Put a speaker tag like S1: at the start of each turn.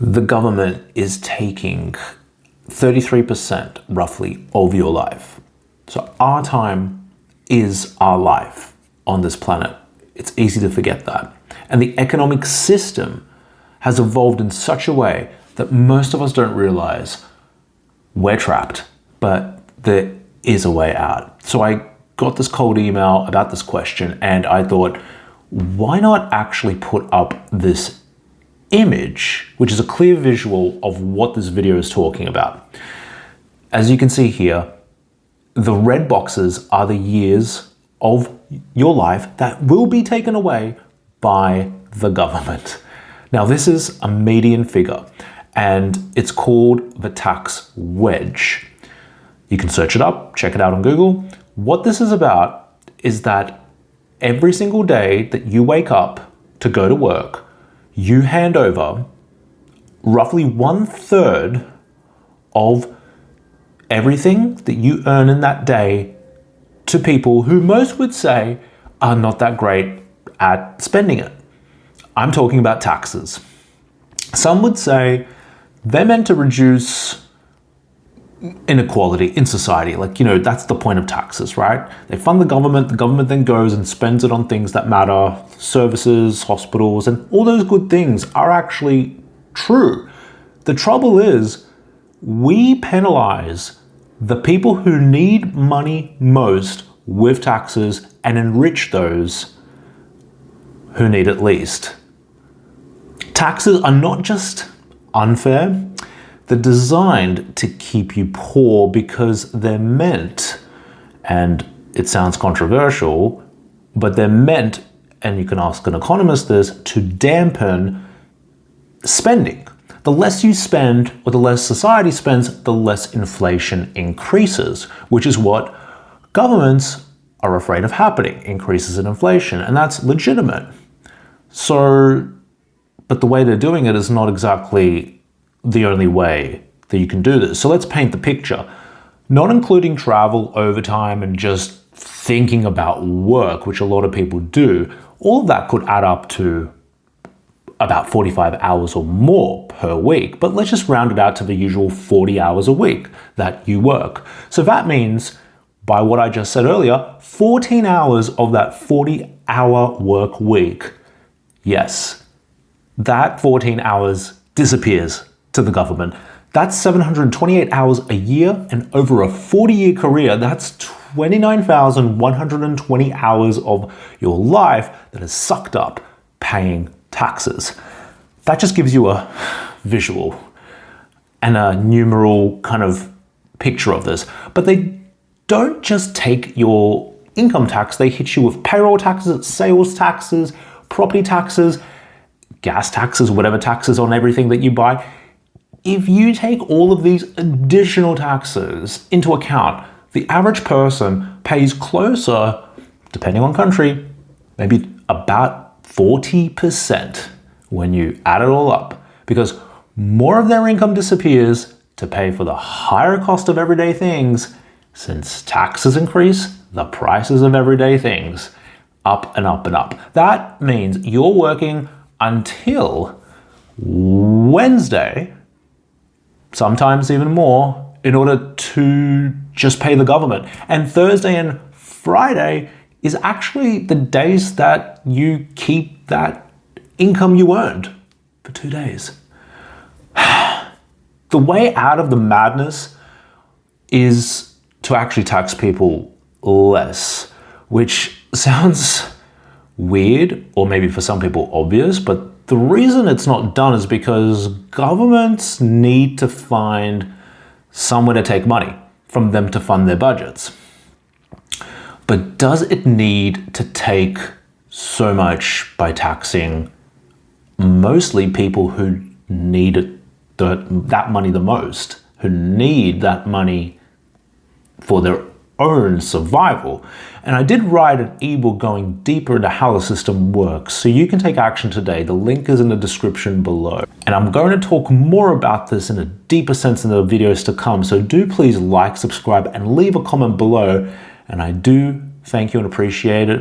S1: The government is taking 33% roughly of your life. So our time is our life on this planet. It's easy to forget that. And the economic system has evolved in such a way that most of us don't realize we're trapped, but there is a way out. So I got this cold email about this question and I thought, why not actually put up this image, which is a clear visual of what this video is talking about. As you can see here, the red boxes are the years of your life that will be taken away by the government. Now, this is a median figure and it's called the tax wedge. You can search it up, check it out on Google. What this is about is that every single day that you wake up to go to work, you hand over roughly 1/3 of everything that you earn in that day to people who most would say are not that great at spending it. I'm talking about taxes. Some would say they're meant to reduce inequality in society. That's the point of taxes, right? They fund the government then goes and spends it on things that matter, services, hospitals, and all those good things are actually true. The trouble is, we penalize the people who need money most with taxes and enrich those who need it least. Taxes are not just unfair, they're designed to keep you poor because they're meant, and it sounds controversial, but they're meant, and you can ask an economist this, to dampen spending. The less you spend, or the less society spends, the less inflation increases, which is what governments are afraid of happening, increases in inflation, and that's legitimate. But the way they're doing it is not exactly the only way that you can do this. So let's paint the picture. Not including travel, overtime, and just thinking about work, which a lot of people do, all of that could add up to about 45 hours or more per week. But let's just round it out to the usual 40 hours a week that you work. So that means, by what I just said earlier, 14 hours of that 40-hour work week, yes, that 14 hours disappears to the government. That's 728 hours a year, and over a 40-year career, that's 29,120 hours of your life that is sucked up paying taxes. That just gives you a visual and a numeral kind of picture of this. But they don't just take your income tax, they hit you with payroll taxes, sales taxes, property taxes, gas taxes, whatever taxes on everything that you buy. If you take all of these additional taxes into account, the average person pays closer, depending on country, maybe about 40% when you add it all up, because more of their income disappears to pay for the higher cost of everyday things. Since taxes increase, the prices of everyday things up and up and up. That means you're working until Wednesday, sometimes even more, in order to just pay the government. And Thursday and Friday is actually the days that you keep that income you earned for 2 days. The way out of the madness is to actually tax people less, which sounds weird, or maybe for some people obvious, but the reason it's not done is because governments need to find somewhere to take money from them to fund their budgets. But does it need to take so much by taxing mostly people who need that money the most, who need that money for their own survival? And I did write an ebook going deeper into how the system works, so you can take action today. The link is in the description below. And I'm going to talk more about this in a deeper sense in the videos to come, so do please like, subscribe, and leave a comment below. And I do thank you and appreciate it.